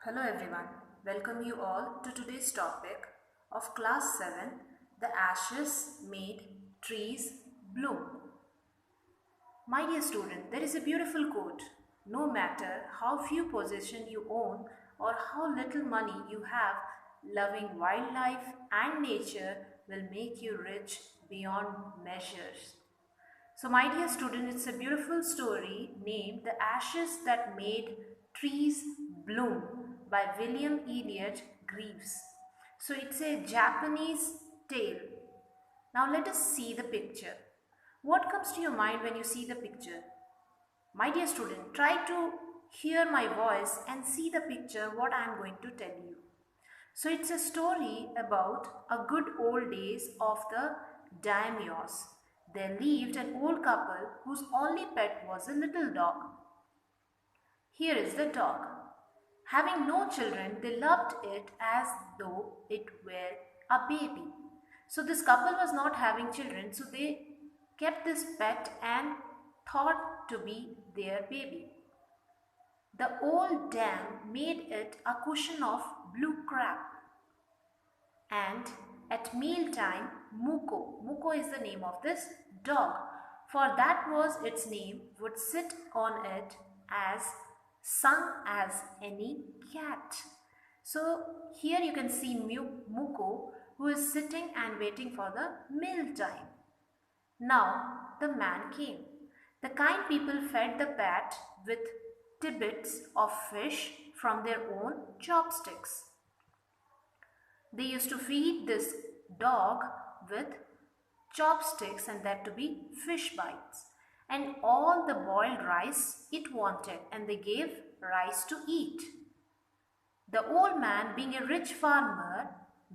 Hello everyone, welcome you all to today's topic of class 7, the ashes made trees bloom. My dear student, there is a beautiful quote. No matter how few possessions you own or how little money you have, loving wildlife and nature will make you rich beyond measures. So, my dear student, it's a beautiful story named The Ashes That Made Trees Bloom by William Elliot Greaves. So, it's a Japanese tale. Now, let us see the picture. What comes to your mind when you see the picture? My dear student, try to hear my voice and see the picture what I am going to tell you. So it's a story about a good old days of the daimyos. There lived an old couple whose only pet was a little dog. Here is the dog. Having no children, they loved it as though it were a baby. So this couple was not having children, so they kept this pet and thought to be their baby. The old dame made it a cushion of blue crab, and at mealtime Muko is the name of this dog, for that was its name, would sit on it as sung as any cat. So here you can see Muko, who is sitting and waiting for the meal time. Now the man came. The kind people fed the pet with tidbits of fish from their own chopsticks. They used to feed this dog with chopsticks and that to be fish bites. And all the boiled rice it wanted, and they gave rice to eat. The old man, being a rich farmer,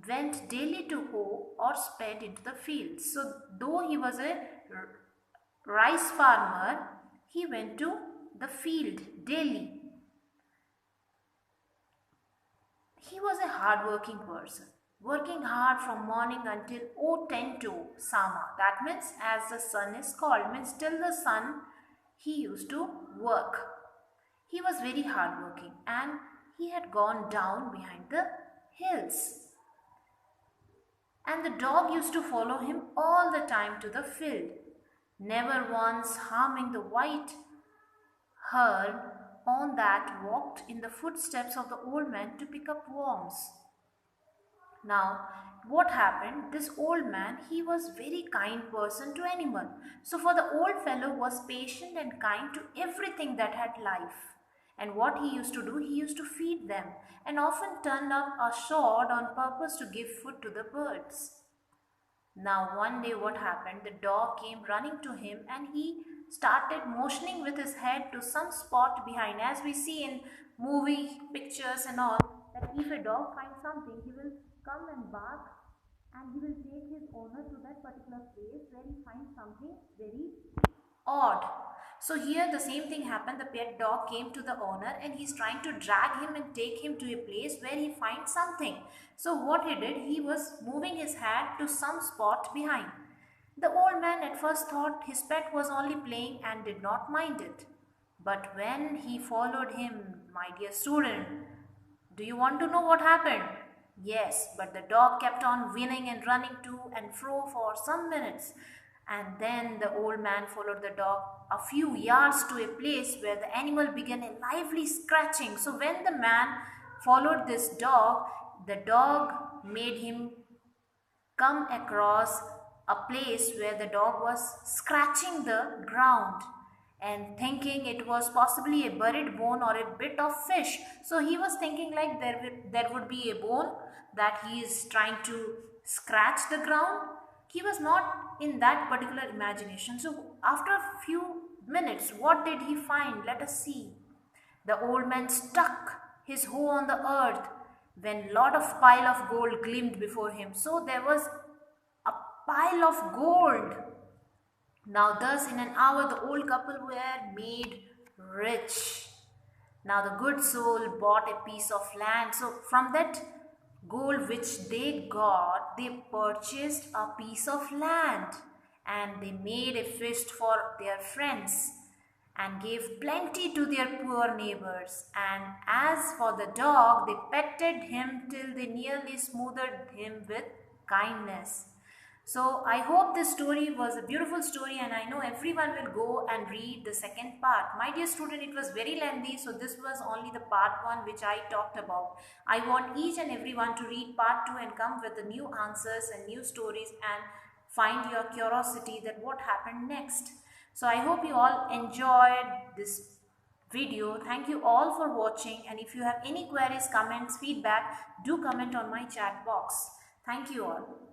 went daily to hoe or sped into the fields. So though he was a rice farmer, he went to the field daily. He was a hard-working person, working hard from morning until 10 to Sama. That means as the sun is called, means till the sun he used to work. He was very hardworking and he had gone down behind the hills. And the dog used to follow him all the time to the field, never once harming the white herd on that walked in the footsteps of the old man to pick up worms. Now, what happened? This old man, he was very kind person to animal. So for the old fellow was patient and kind to everything that had life. And what he used to do, he used to feed them and often turned up a sword on purpose to give food to the birds. Now one day what happened? The dog came running to him and he started motioning with his head to some spot behind. As we see in movie pictures and all, that if a dog finds something, he will come and bark and he will take his owner to that particular place where he finds something very odd. So here the same thing happened. The pet dog came to the owner and he's trying to drag him and take him to a place where he finds something. So what he did, he was moving his head to some spot behind. The old man at first thought his pet was only playing and did not mind it. But when he followed him, my dear student, do you want to know what happened? Yes, but the dog kept on winning and running to and fro for some minutes. And then the old man followed the dog a few yards to a place where the animal began a lively scratching. So when the man followed this dog, the dog made him come across a place where the dog was scratching the ground and thinking it was possibly a buried bone or a bit of fish. So he was thinking like there would be a bone that he is trying to scratch the ground. He was not in that particular imagination. So after a few minutes, what did he find? Let us see. The old man stuck his hoe on the earth when lot of pile of gold gleamed before him. So there was a pile of gold. Now thus in an hour the old couple were made rich. Now the good soul bought a piece of land. So from that gold which they got, they purchased a piece of land and they made a feast for their friends. and gave plenty to their poor neighbors. And as for the dog, they petted him till they nearly smothered him with kindness. So I hope this story was a beautiful story, and I know everyone will go and read the second part. My dear student, it was very lengthy, so this was only the part 1 which I talked about. I want each and everyone to read part 2 and come with the new answers and new stories and find your curiosity that what happened next. So I hope you all enjoyed this video. Thank you all for watching, and if you have any queries, comments, feedback, do comment on my chat box. Thank you all.